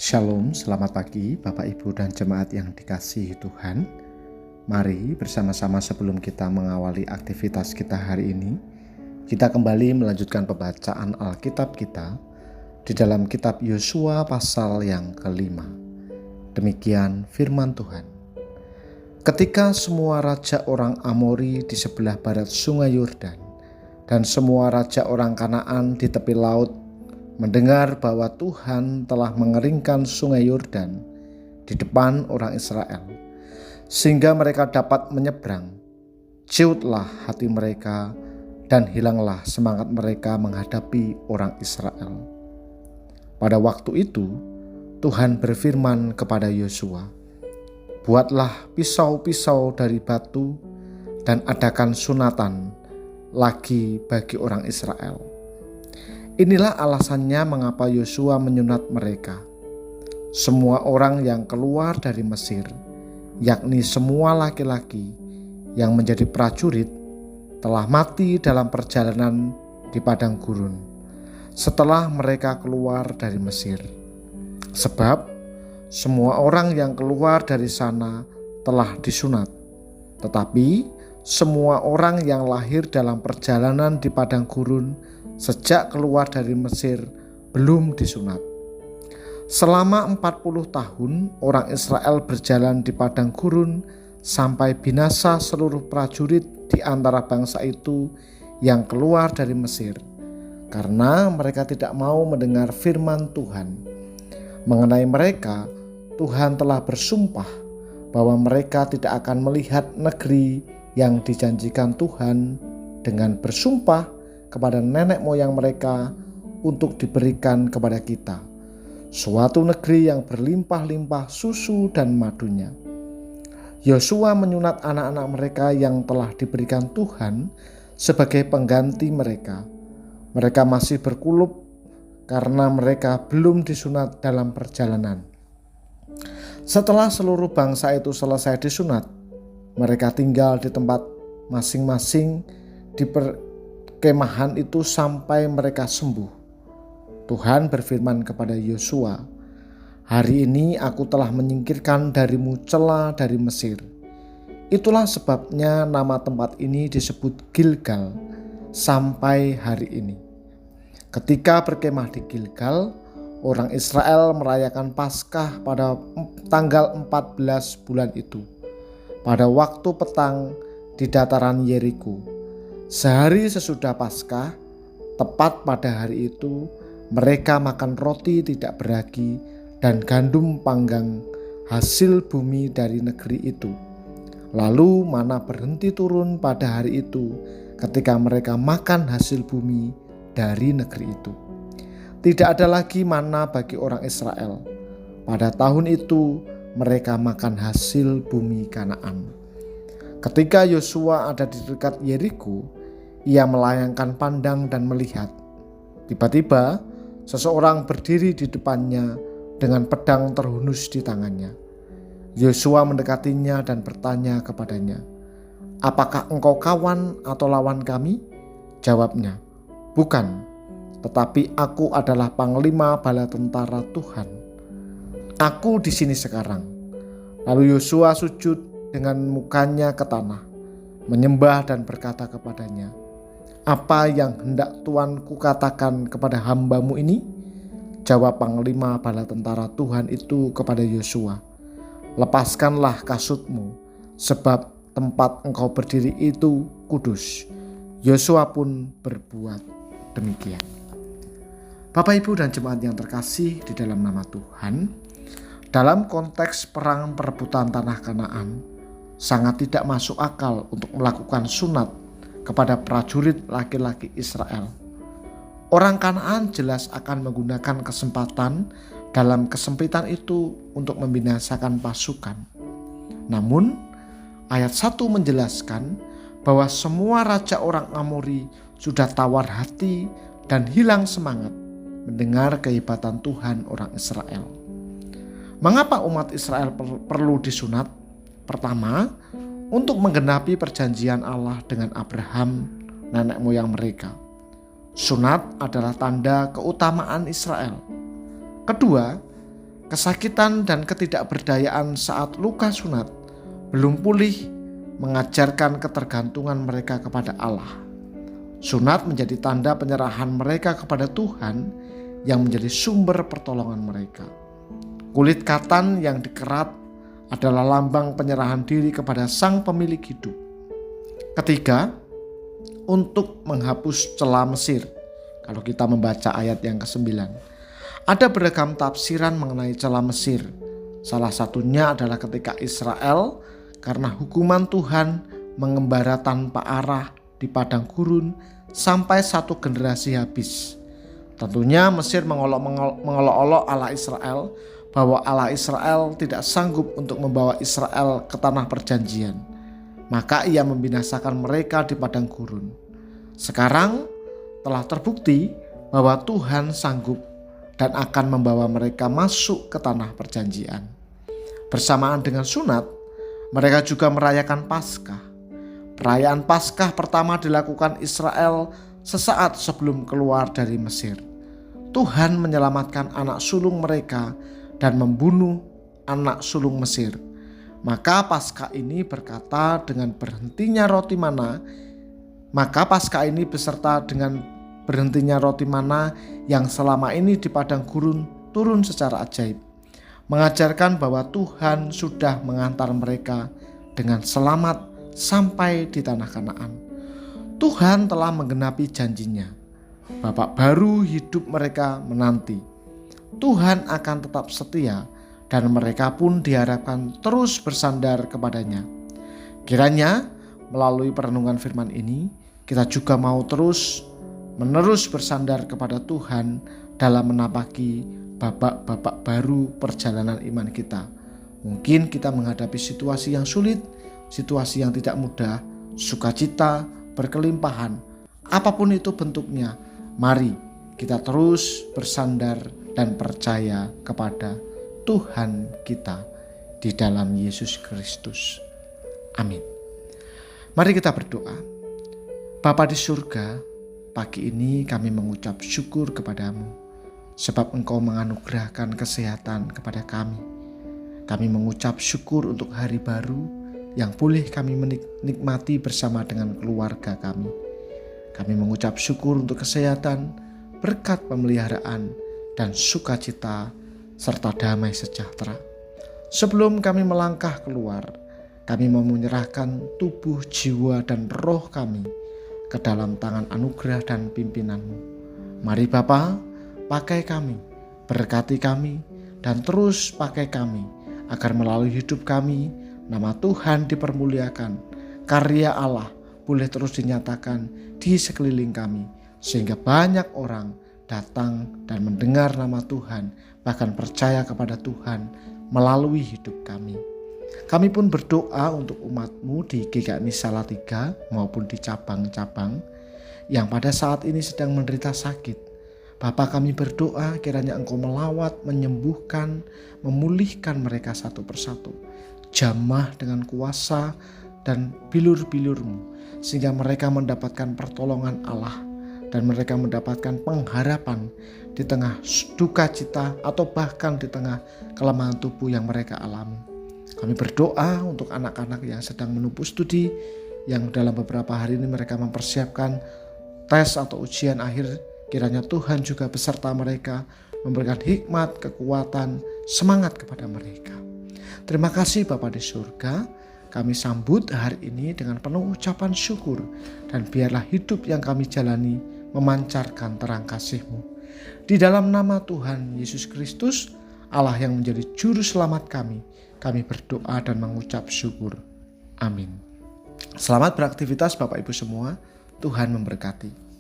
Shalom, selamat pagi Bapak Ibu dan jemaat yang dikasihi Tuhan. Mari bersama-sama sebelum kita mengawali aktivitas kita hari ini, kita kembali melanjutkan pembacaan Alkitab kita di dalam kitab Yosua pasal yang kelima. Demikian firman Tuhan. Ketika semua raja orang Amori di sebelah barat sungai Yordan dan semua raja orang Kanaan di tepi laut mendengar bahwa Tuhan telah mengeringkan sungai Yordan di depan orang Israel, sehingga mereka dapat menyeberang, ciutlah hati mereka dan hilanglah semangat mereka menghadapi orang Israel. Pada waktu itu, Tuhan berfirman kepada Yosua, "Buatlah pisau-pisau dari batu dan adakan sunatan lagi bagi orang Israel." Inilah alasannya mengapa Yosua menyunat mereka. Semua orang yang keluar dari Mesir, yakni semua laki-laki yang menjadi prajurit, telah mati dalam perjalanan di padang gurun setelah mereka keluar dari Mesir. Sebab semua orang yang keluar dari sana telah disunat, tetapi semua orang yang lahir dalam perjalanan di padang gurun sejak keluar dari Mesir belum disunat. Selama 40 tahun orang Israel berjalan di padang gurun sampai binasa seluruh prajurit di antara bangsa itu yang keluar dari Mesir, karena mereka tidak mau mendengar firman Tuhan. Mengenai mereka, Tuhan telah bersumpah bahwa mereka tidak akan melihat negeri yang dijanjikan Tuhan dengan bersumpah kepada nenek moyang mereka untuk diberikan kepada kita, suatu negeri yang berlimpah-limpah susu dan madunya. Yosua menyunat anak-anak mereka yang telah diberikan Tuhan sebagai pengganti mereka. Mereka masih berkulup karena mereka belum disunat dalam perjalanan. Setelah seluruh bangsa itu selesai disunat, mereka tinggal di tempat masing-masing di kemahan itu sampai mereka sembuh. Tuhan berfirman kepada Yosua, "Hari ini aku telah menyingkirkan darimu celah dari Mesir." Itulah sebabnya nama tempat ini disebut Gilgal sampai hari ini. Ketika berkemah di Gilgal, orang Israel merayakan Paskah pada tanggal 14 bulan itu, pada waktu petang di dataran Yeriko. Sehari sesudah Paskah, tepat pada hari itu, mereka makan roti tidak beragi dan gandum panggang hasil bumi dari negeri itu. Lalu mana berhenti turun pada hari itu ketika mereka makan hasil bumi dari negeri itu. Tidak ada lagi mana bagi orang Israel. Pada tahun itu mereka makan hasil bumi Kanaan. Ketika Yosua ada di dekat Yeriko, ia melayangkan pandang dan melihat. Tiba-tiba seseorang berdiri di depannya dengan pedang terhunus di tangannya. Yosua mendekatinya dan bertanya kepadanya, "Apakah engkau kawan atau lawan kami?" Jawabnya, "Bukan, tetapi aku adalah panglima bala tentara Tuhan. Aku di sini sekarang." Lalu Yosua sujud dengan mukanya ke tanah, menyembah dan berkata kepadanya, "Apa yang hendak Tuanku katakan kepada hambamu ini?" Jawab panglima bala tentara Tuhan itu kepada Yosua, "Lepaskanlah kasutmu, sebab tempat engkau berdiri itu kudus." Yosua pun berbuat demikian. Bapak, Ibu, dan jemaat yang terkasih di dalam nama Tuhan, dalam konteks perang perebutan tanah Kanaan, sangat tidak masuk akal untuk melakukan sunat kepada prajurit laki-laki Israel. Orang Kanaan jelas akan menggunakan kesempatan dalam kesempitan itu untuk membinasakan pasukan. Namun ayat 1 menjelaskan bahwa semua raja orang Amori sudah tawar hati dan hilang semangat mendengar kehebatan Tuhan orang Israel. Mengapa umat Israel perlu disunat? Pertama, untuk menggenapi perjanjian Allah dengan Abraham, nenek moyang mereka. Sunat adalah tanda keutamaan Israel. Kedua, kesakitan dan ketidakberdayaan saat luka sunat belum pulih mengajarkan ketergantungan mereka kepada Allah. Sunat menjadi tanda penyerahan mereka kepada Tuhan yang menjadi sumber pertolongan mereka. Kulit katan yang dikerat adalah lambang penyerahan diri kepada Sang Pemilik hidup. Ketiga, untuk menghapus celah Mesir. Kalau kita membaca ayat yang ke-9, ada beragam tafsiran mengenai celah Mesir. Salah satunya adalah ketika Israel karena hukuman Tuhan mengembara tanpa arah di padang gurun sampai satu generasi habis. Tentunya Mesir mengolok-olok Allah Israel bahwa Allah Israel tidak sanggup untuk membawa Israel ke tanah perjanjian. Maka ia membinasakan mereka di padang gurun. Sekarang telah terbukti bahwa Tuhan sanggup dan akan membawa mereka masuk ke tanah perjanjian. Bersamaan dengan sunat, mereka juga merayakan Paskah. Perayaan Paskah pertama dilakukan Israel sesaat sebelum keluar dari Mesir. Tuhan menyelamatkan anak sulung mereka dan membunuh anak sulung Mesir. Maka Paskah ini berkata dengan berhentinya roti mana, maka Paskah ini beserta dengan berhentinya roti mana yang selama ini di padang gurun turun secara ajaib, mengajarkan bahwa Tuhan sudah mengantar mereka dengan selamat sampai di tanah Kanaan. Tuhan telah menggenapi janjinya. Babak baru hidup mereka menanti. Tuhan akan tetap setia dan mereka pun diharapkan terus bersandar kepadanya. Kiranya melalui perenungan firman ini kita juga mau terus menerus bersandar kepada Tuhan dalam menapaki babak-babak baru perjalanan iman kita. Mungkin kita menghadapi situasi yang sulit, situasi yang tidak mudah, sukacita, berkelimpahan, apapun itu bentuknya. Mari kita terus bersandar dan percaya kepada Tuhan kita di dalam Yesus Kristus. Amin. Mari kita berdoa. Bapa di surga, pagi ini kami mengucap syukur kepadamu sebab Engkau menganugerahkan kesehatan kepada kami. Kami mengucap syukur untuk hari baru yang boleh kami menikmati bersama dengan keluarga kami. Kami mengucap syukur untuk kesehatan, berkat pemeliharaan, dan sukacita serta damai sejahtera. Sebelum kami melangkah keluar, kami mau menyerahkan tubuh, jiwa, dan roh kami ke dalam tangan anugerah dan pimpinan-Mu. Mari Bapa, pakai kami, berkati kami, dan terus pakai kami agar melalui hidup kami nama Tuhan dipermuliakan, karya Allah boleh terus dinyatakan di sekeliling kami, sehingga banyak orang datang dan mendengar nama Tuhan, bahkan percaya kepada Tuhan melalui hidup kami. Kami pun berdoa untuk umat-Mu di GKMI Salatiga maupun di cabang-cabang yang pada saat ini sedang menderita sakit. Bapa, kami berdoa kiranya Engkau melawat, menyembuhkan, memulihkan mereka satu persatu. Jamah dengan kuasa dan bilur-bilur-Mu sehingga mereka mendapatkan pertolongan Allah dan mereka mendapatkan pengharapan di tengah duka cita atau bahkan di tengah kelemahan tubuh yang mereka alami. Kami berdoa untuk anak-anak yang sedang menempuh studi, yang dalam beberapa hari ini mereka mempersiapkan tes atau ujian akhir. Kiranya Tuhan juga beserta mereka, memberikan hikmat, kekuatan, semangat kepada mereka. Terima kasih Bapa di surga. Kami sambut hari ini dengan penuh ucapan syukur, dan biarlah hidup yang kami jalani memancarkan terang kasih-Mu. Di dalam nama Tuhan Yesus Kristus, Allah yang menjadi juru selamat kami berdoa dan mengucap syukur. Amin. Selamat beraktivitas Bapak Ibu semua. Tuhan memberkati.